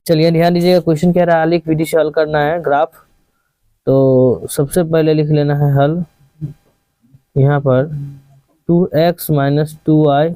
चलिए ध्यान दीजिएगा, क्वेश्चन कह रहा है आलेख विधि से हल करना है ग्राफ। तो सबसे पहले लिख लेना है हल। यहाँ पर 2x माइनस 2y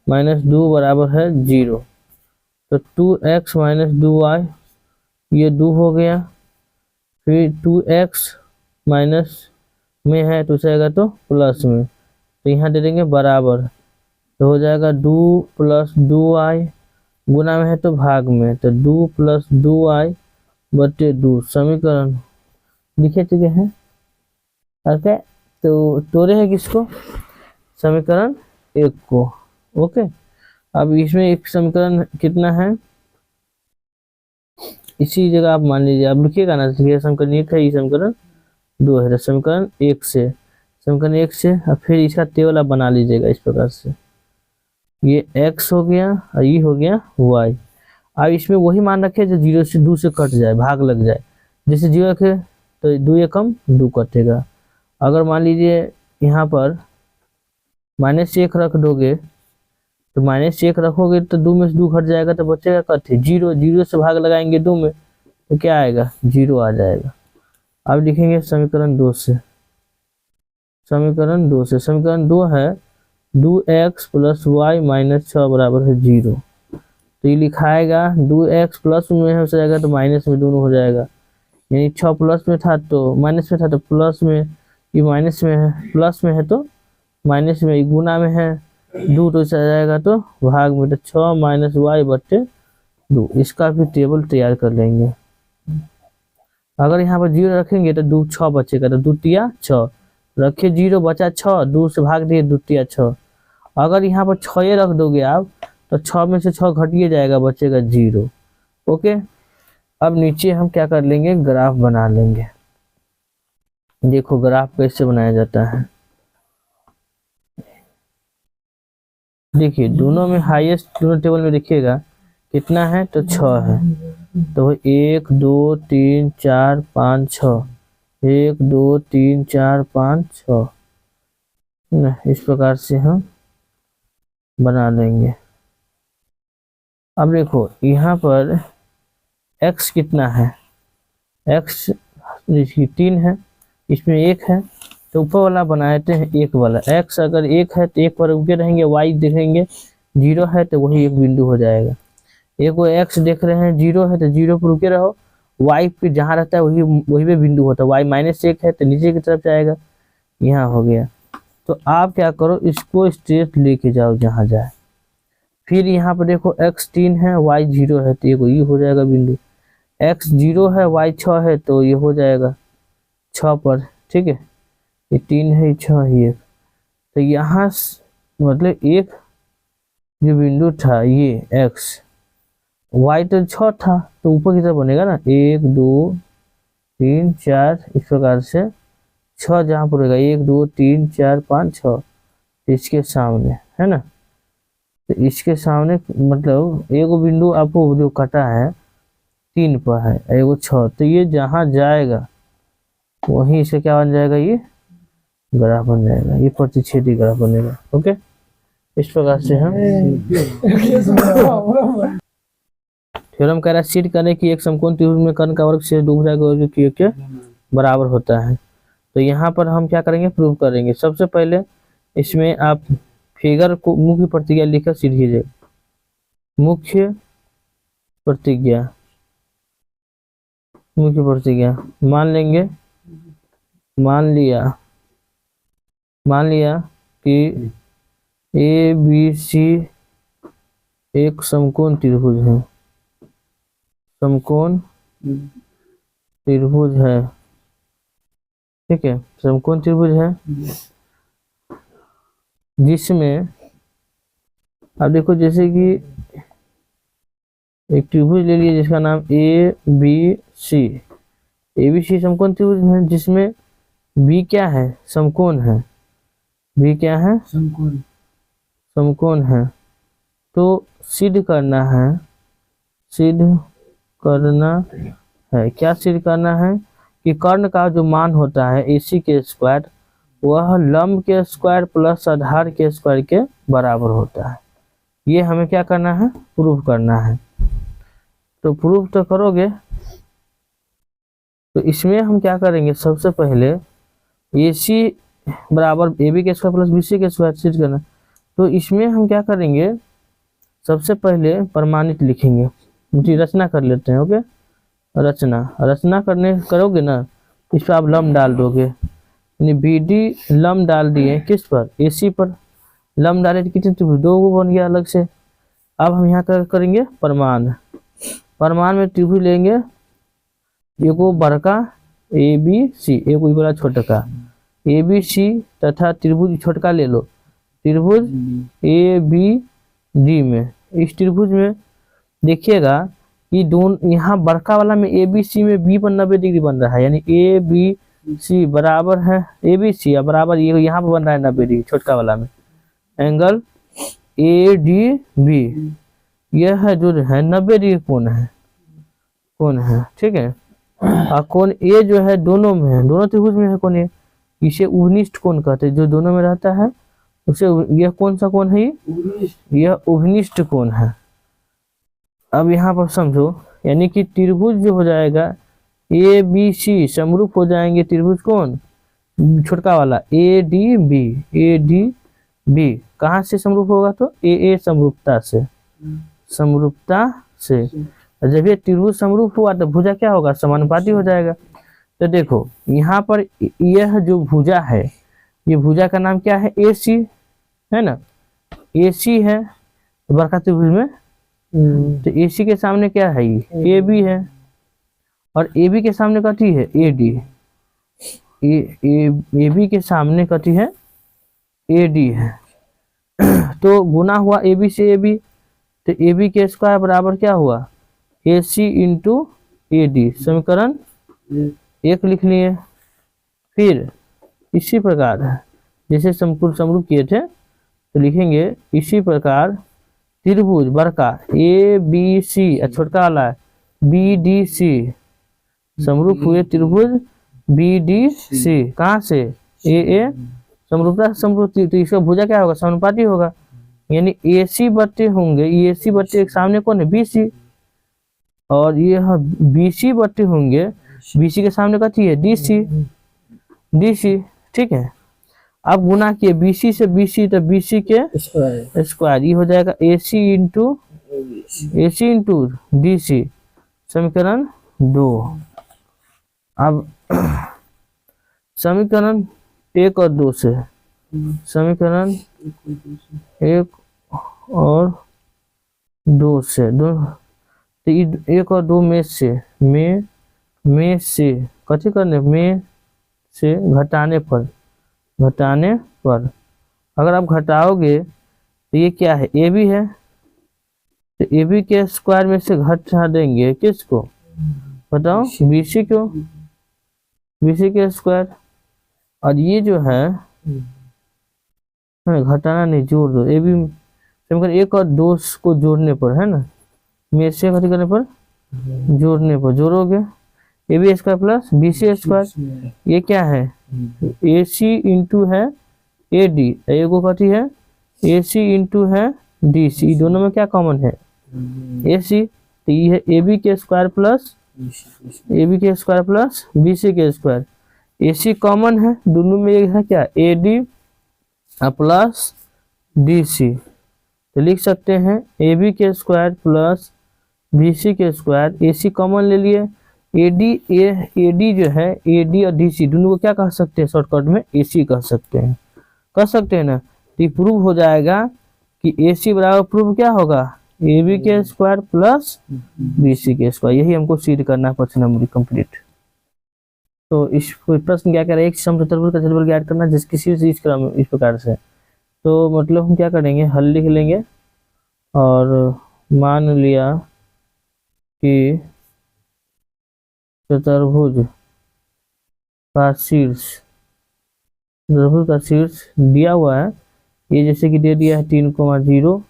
माइनस 2 बराबर है 0। तो 2x माइनस 2y ये 2 हो गया, फिर 2x माइनस में है तो जाएगा तो प्लस में, तो यहाँ दे देंगे बराबर, तो हो जाएगा 2 प्लस 2y, गुना में है तो भाग में, तो 2 प्लस 2y बटे 2 समीकरण लिखे चुके हैं। ओके, तो तोड़े है किसको, समीकरण 1 को। ओके, अब इसमें एक समीकरण कितना है, इसी जगह आप मान लीजिए, आप लिखिएगा ना, समीकरण 1 है, ये समीकरण 2 है, तो समीकरण 1 से, समीकरण 1 से अब फिर इसका टेबल आप बना लीजिएगा इस प्रकार से, ये x हो गया और ये हो गया y। अब इसमें वही मान रखे जो 0 से 2 से कट जाए, भाग लग जाए। जैसे 0 रखे तो 2 एकम 2 कटेगा। अगर मान लीजिए यहाँ पर -1 रख दोगे, तो -1 रखोगे तो 2 में से 2 घट जाएगा, तो बचेगा कटे 0। 0 से भाग लगाएंगे 2 में तो क्या आएगा, 0 आ जाएगा। अब लिखेंगे समीकरण 2 से, समीकरण 2 से, समीकरण 2 है 2x प्लस वाई माइनस 6 बराबर है 0। तो ये लिखाएगा 2x प्लस में हो जाएगा तो माइनस में दोनों हो जाएगा, यानी 6 प्लस में था तो माइनस में था तो प्लस में, ये माइनस में है, प्लस में है तो माइनस में, गुना में है 2 तो चला जाएगा तो भाग में, तो 6 माइनस वाई बटे 2। इसका भी टेबल तैयार कर लेंगे। अगर यहाँ पर 0 रखेंगे तो 2 6 बचेगा, तो 2 तिया 6 रखे, 0 बचा 6, 2 से भाग दिए 2 तिया 6। अगर यहाँ पर 6 रख दोगे आप तो 6 में से 6 घटिए जाएगा, बचेगा 0। ओके, अब नीचे हम क्या कर लेंगे, ग्राफ बना लेंगे। देखो ग्राफ कैसे बनाया जाता है, देखिए दोनों में हाईएस्ट, दोनों टेबल में देखिएगा कितना है तो 6 है, तो 1 2 3 4 5 6, 1 2 3 4 5 6, इस प्रकार से हम बना लेंगे। अब देखो यहाँ पर x कितना है, x 3 है, इसमें 1 है, तो ऊपर वाला बनाते हैं 1 वाला। x अगर 1 है तो 1 पर रुके रहेंगे, y देखेंगे 0 है तो वही एक बिंदु हो जाएगा। एक वो x देख रहे हैं 0 है तो 0 पर रुके रहो, y पे जहाँ रहता है वही पे बिंदु होता है, y -1 है तो नीचे की तरफ जाएगा, यहाँ हो गया। तो आप क्या करो, इसको स्ट्रेट लेके जाओ जहाँ जाए। फिर यहाँ पर देखो x 3 है, y 0 है, तो ये हो जाएगा बिंदु। x 0 है, y 6 है, तो ये हो जाएगा 6 पर, ठीक है, ये 3 है, 6 ही 1, तो यहाँ मतलब एक जो बिंदु था ये x, y तो 6 था तो ऊपर की तरफ बनेगा ना, 1 2 3 4, इस प्रकार से 6 जहाँ पर होगा 1 2 3 4 5 6, इसके सामने है ना, तो इसके सामने मतलब एक बिंदु आपको जो कटा है 3 पर है, एगो 6, तो ये जहाँ जाएगा वहीं से क्या बन जाएगा, ये ग्राफ बन जाएगा, ये प्रतिच्छेदी ग्राफ बनेगा। ओके, इस प्रकार से हम थ्योरम कह रहा है सिद्ध करने की एक समकोण त्रिभुज में कर्ण का वर्ग से दुभुज के बराबर होता है। तो यहाँ पर हम क्या करेंगे, प्रूव करेंगे। सबसे पहले इसमें आप फिगर को मुख्य प्रतिज्ञा लिखकर सीख लीजिए। मुख्य प्रतिज्ञा, मुख्य प्रतिज्ञा मान लेंगे, मान लिया कि ए बी सी एक समकोण त्रिभुज है, समकोण त्रिभुज है, ठीक है, समकोण त्रिभुज है जिसमें अब देखो जैसे कि एक त्रिभुज ले लिए जिसका नाम ए बी सी समकोण त्रिभुज है, जिसमें बी क्या है, समकोण है, बी क्या है, समकोण है। तो सिद्ध करना है, क्या सिद्ध करना है कि कर्ण का जो मान होता है AC के स्क्वायर, वह लंब के स्क्वायर प्लस आधार के स्क्वायर के बराबर होता है। ये हमें क्या करना है, प्रूव करना है। तो प्रूफ तो करोगे। तो इसमें हम क्या करेंगे, सबसे पहले ए सी बराबर ए बी के स्क्वायर प्लस बी सी के स्क्वायर चीज करना। तो इसमें हम क्या करेंगे, सबसे पहले प्रमाणित लिखेंगे। जी रचना कर लेते हैं। ओके, रचना करोगे ना, इस पर आप लम डाल दोगे, यानी बी डी लम डाल दिए किस पर, ए सी पर। लम डाले तो कितने त्रिभुज, 2 को बन गया अलग से। अब हम यहाँ करेंगे प्रमाण में त्रिभुज लेंगे, एगो बड़का ए बी सी, एगो बड़ा छोटका ए बी सी, तथा त्रिभुज छोटका ले लो, त्रिभुज ए बी डी में। इस त्रिभुज में देखिएगा कि दोनों, यहाँ बड़का वाला में ए बी सी में बी पर 90 डिग्री बन रहा है, यानी ए बी सी बराबर है ए बी सी, बराबर ये यहाँ पर बन रहा है 90 डिग्री छोटका वाला में। एंगल ए डी बी यह है जो है 90 डिग्री कोण है, ठीक है। और कोण ए जो है दोनों में है, दोनों त्रिभुज में है कोण ए, इसे उभनिष्ठ कोण कहते हैं, जो दोनों में रहता है उसे। यह कौन सा कोण है, यह उभनिष्ठ कोण है। अब यहाँ पर समझो, यानी कि त्रिभुज जो हो जाएगा ए बी सी समरूप हो जाएंगे त्रिभुज कौन, छोटका वाला ए डी बी। कहाँ से समरूप होगा, तो ए समरूपता से। जब ये त्रिभुज समरूप हुआ तो भुजा क्या होगा, समानुपाती हो जाएगा। तो देखो यहाँ पर यह जो भुजा है, ये भुजा का नाम क्या है, ए सी है ना, ए सी है बड़का त्रिभुज में। तो ए सी के सामने क्या है, ए बी है, और ए बी के सामने कथी है, ए डी। ए बी के सामने कथी है, ए डी है। तो गुना हुआ ए बी से ए बी, तो ए बी के स्क्वायर बराबर क्या हुआ, ए सी इंटू ए डी। समीकरण 1 लिख लिए। फिर इसी प्रकार जैसे समरूप किए थे तो लिखेंगे इसी प्रकार त्रिभुज बड़का ए बी सी, छोटका वाला बी डी सी, समरूप हुए त्रिभुज बी डी सी। कहाँ से, ए समरूपता समरूपी, तो इसका भुजा क्या होगा, समानुपाती होगा। यानी ए सी बट्टे होंगे, ए सी बट्टे के सामने कौन है, बी सी, और ये बी सी बट्टे होंगे, बी सी के सामने कथी है, डी सी। ठीक है, अब गुना किए बी सी से बी सी, तो बी सी के स्क्वायर, ये हो जाएगा ए सी इंटू डी सी। समीकरण 2। अब समीकरण 1 और 2 से, समीकरण 1 और 2 से, तो 1 और 2 में से कथी करने, में से घटाने पर अगर आप घटाओगे तो ये क्या है, ए बी है, तो ए बी के स्क्वायर में से घटा देंगे किसको, बताओ, बी सी को, बी सी के स्क्वायर। और ये जो है घटाना नहीं, जोड़ दो, ए बी समीकरण 1 और 2 को जोड़ने पर, है ना, में से कथी करने पर, जोड़ने पर, जोड़ोगे A B square plus B C square. ये क्या है, ए सी इंटू है ए डी, एगो कथी है ए सी इंटू है डी सी, दोनों में क्या कॉमन है, ए सी। तो ये है ए बी के स्क्वायर प्लस बी सी के स्क्वायर। ए सी कॉमन है दोनों में, एक है क्या, A D plus D C. तो लिख सकते हैं ए बी के स्क्वायर प्लस बी सी के स्क्वायर, ए सी कॉमन ले लिए, ए डी जो है, ए डी और डी सी दोनों को क्या कह सकते हैं, शॉर्टकट में ए सी कह सकते हैं ना। तो प्रूव हो जाएगा कि ए सी बराबर प्रूव क्या होगा, ए बी के स्क्वायर प्लस बी सी के स्क्वायर। यही हमको सिद्ध करना है, क्वेश्चन नंबर कंप्लीट। तो इस प्रश्न क्या कह रहा है, एक समचतुर्भुज का क्षेत्रफल ज्ञात करना जिस किसी चीज क्रम इस प्रकार से। तो मतलब हम क्या करेंगे, हल लिख लेंगे, और मान लिया कि चतुर्भुज का शीर्ष दिया हुआ है, ये जैसे कि दे दिया है 3,0,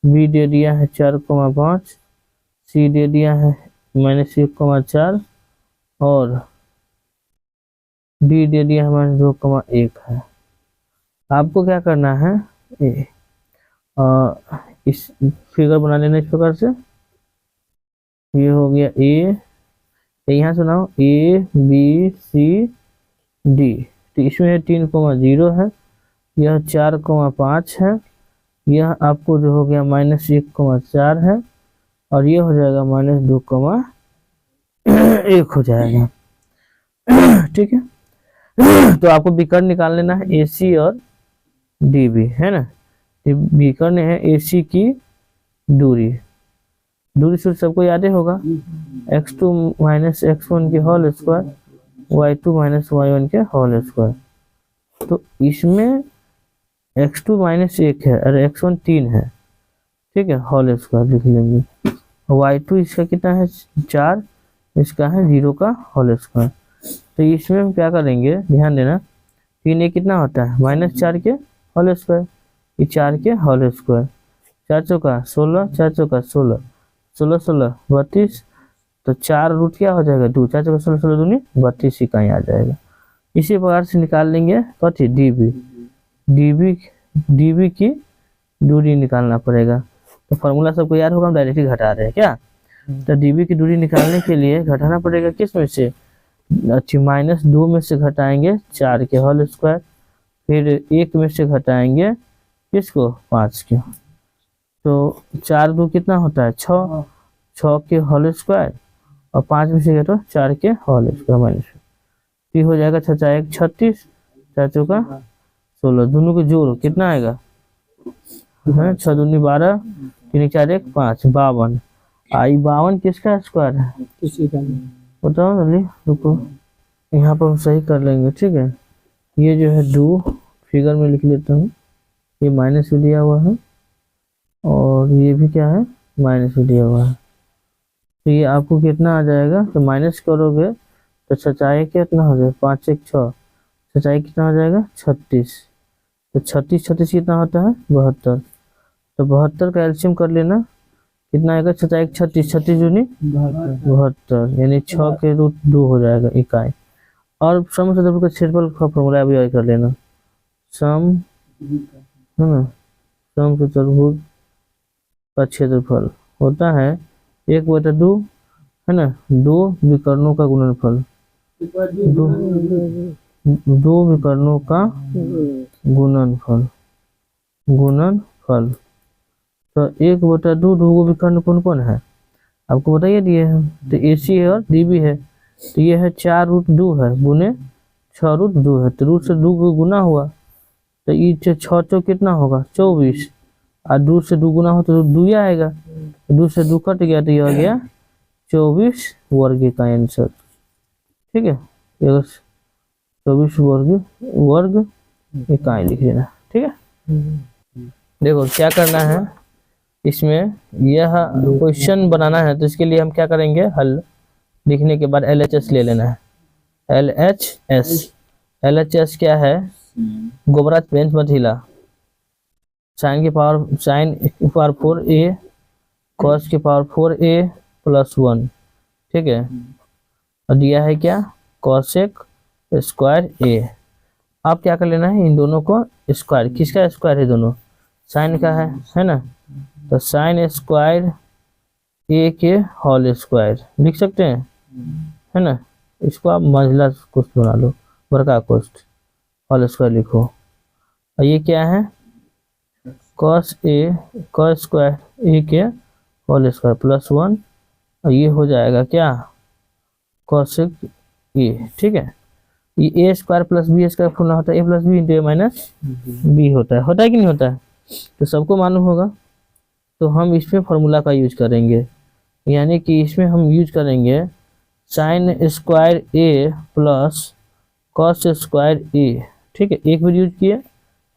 बी दे दिया है 4,5, सी दे दिया है -1,4, और डी दे दिया है -2,1 है। आपको क्या करना है, इस फिगर बना लेना इस प्रकार से। ये हो गया ए, यहाँ सुनाओ ए बी सी डी, तो इसमें 3,0 है, यह 4,5 है, यह आपको जो हो गया -1,4 है, और ये हो जाएगा -2,1 हो जाएगा। ठीक है, तो आपको विकर्ण निकाल लेना है ए सी और डी बी, है ना। विकर्ण है ए सी की दूरी सूत्र सबको याद ही होगा, x2 - x1 के होल स्क्वायर, y2 - y1 के होल स्क्वायर। तो इसमें x2 -1 है और x1 3 है, ठीक है, होल स्क्वायर लिख लेंगे। y2 इसका कितना है 4, इसका है 0 का होल स्क्वायर। तो इसमें हम क्या करेंगे, ध्यान देना, 3 ये कितना होता है -4 के होल स्क्वायर, ये 4 के होल स्क्वायर, 4 चौका 16, 4 चौका 16, 16 16 32, तो 4 रूट क्या हो जाएगा 2, 4 चौका 16 16 दूनी 32 इकाई आ जाएगा। इसी प्रकार से निकाल लेंगे कथी डीबी की दूरी निकालना पड़ेगा। तो फॉर्मूला सबको याद होगा, हम डायरेक्टली घटा रहे हैं क्या। तो डीबी की दूरी निकालने के लिए घटाना पड़ेगा किस में से, अच्छी -2 में से घटाएंगे 4 के होल स्क्वायर, फिर 1 में से घटाएंगे किसको 5 के, तो 4 2 कितना होता है 6, 6 के होल स्क्वायर, और 5 में से घटो 4 के होल स्क्वायर माइनस, तो हो जाएगा 6 4 1 36, 4 चौका 16, दोनों को जोड़ो कितना आएगा, 6 दूनी 12, 3 4 1 5, 52। आई 52 किसका स्क्वायर है, बताओ जल्दी, रुको यहाँ पर हम सही कर लेंगे, ठीक है। ये जो है 2 फिगर में लिख लेता हूँ, ये माइनस भी दिया हुआ है और ये भी क्या है माइनस भी दिया हुआ है। तो ये आपको कितना आ जाएगा, तो माइनस करोगे तो 6 कितना हो जाएगा 5 1 6, 6 कितना हो जाएगा 36, तो 36 36 कितना होता है 72, तो 72 का एलसीएम कर लेना कितना आएगा 6 1 36, 36 दूनी 72, यानी 6 के रूट 2 हो जाएगा इकाई। और सम चतुर्भुज का क्षेत्रफल का फॉर्मूला अभी याद कर लेना, सम है ना, सम चतुर्भुज का क्षेत्रफल होता है 1/2, है ना, 2 विकर्णों का गुणनफल, 2 विकर्णों का गुणनफल। तो 1/2 दो विकर्ण कौन कौन है आपको बताइए दिए हैं, तो AC है और DB है, तो ये है 4 रूट 2 है गुने 6 रूट 2 है, तो रूट से 2 को गुना हुआ, तो ये 6 चौ कितना होगा 24, और 2 से 2 गुना हो तो 2 आएगा, 2 से 2 कट गया, तो ये हो गया 24 वर्ग का आंसर, ठीक है, 24 वर्ग इकाई लिख लेना, ठीक है। देखो क्या करना है, इसमें यह क्वेश्चन बनाना है, तो इसके लिए हम क्या करेंगे, हल लिखने के बाद LHS ले लेना है, LHS क्या है, गोबराज पेंच मत हिला, साइन की पावर 4a cos की पावर 4a + 1, ठीक है, और दिया है क्या cosec स्क्वायर a। आप क्या कर लेना है, इन दोनों को स्क्वायर, किसका स्क्वायर है दोनों, साइन का है ना, तो साइन स्क्वायर a के होल स्क्वायर लिख सकते हैं, है ना, इसको आप मंझला कोष्ठ बना लो, बड़का कोष्ठ होल स्क्वायर लिखो, और ये क्या है cos स्क्वायर a के होल स्क्वायर + 1, और ये हो जाएगा क्या cosec a, ठीक है। ये a square + b square formula होता है a + b × a - b होता है कि नहीं होता है, तो सबको मालूम होगा। तो हम इसमें फॉर्मूला का यूज करेंगे, यानी कि इसमें हम यूज करेंगे sine square a + cos square a, ठीक है, एक बार यूज किए,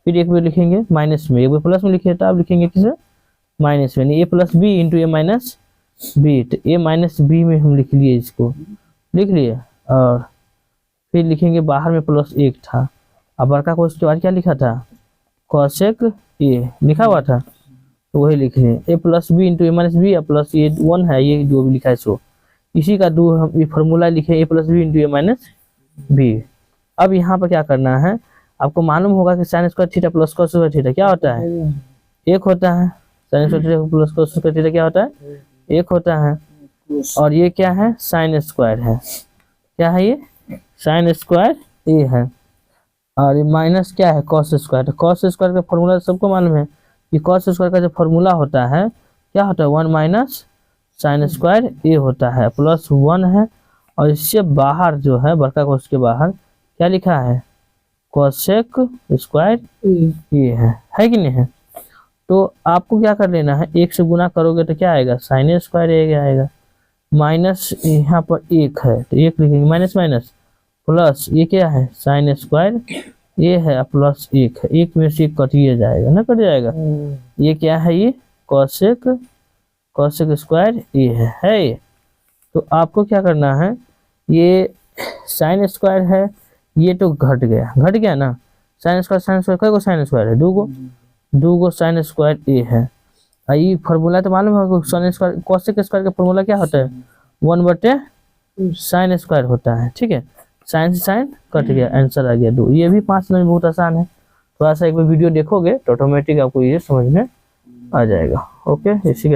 फिर एक बार लिखेंगे माइनस में, एक बार प्लस में लिखे तो आप लिखेंगे किसे माइनस में, a + b × a - b, तो a - b में हम लिख लिए, इसको लिख लिए, और फिर लिखेंगे बाहर में +1 था, अब बड़का कोष्ठ के बाद क्या लिखा था cosec a लिखा हुआ था, तो वही लिख रहे हैं a + b × a - b, plus ये 1 है, ये जो भी लिखा है सो इसी का दो हम ये फॉर्मूला लिखे a + b × a - b। अब यहाँ पर क्या करना है, आपको मालूम होगा कि sin square theta + cos square theta क्या होता है 1 होता है, sin square theta + cos square theta क्या होता है 1 होता है, और ये क्या है, साइन स्क्वायर है। क्या है ये, साइन स्क्वायर ए है। और ये माइनस क्या है, कॉस स्क्वायर। कॉस स्क्वायर का फॉर्मूला सबको मालूम है कि कॉस स्क्वायर का जो फॉर्मूला होता है क्या होता है, 1 माइनस साइन स्क्वायर ए होता है, प्लस 1 है। और इससे बाहर जो है, बड़का कोस के बाहर क्या लिखा है, कोसेक स्क्वायर ए है कि नहीं है। तो आपको क्या कर लेना है, एक से गुना करोगे तो क्या आएगा, साइन स्क्वायर ए आएगा। माइनस यहाँ पर 1 है तो 1 लिखेंगे, माइनस माइनस प्लस, ये क्या है, साइन स्क्वायर ये है, प्लस 1 है, 1 में से कटिए जाएगा ना, कट जाएगा। ये क्या है, ये कोसेक स्क्वायर ए है ये। तो आपको क्या करना है, ये साइन स्क्वायर है, ये तो घट गया ना। साइन स्क्वायर कई गो साइन स्क्वायर है, दो गो साइन स्क्वायर ए है। ये फॉर्मूला तो मालूम है, साइन स्क्वायर कोसेक स्क्वायर का फॉर्मूला क्या होता है, 1/साइन स्क्वायर होता है। ठीक है, साइन से साइन कट गया, आंसर आ गया 2। ये भी 5 में बहुत आसान है। थोड़ा सा एक बार वीडियो देखोगे तो ऑटोमेटिक आपको ये समझ में आ जाएगा। ओके, इसी के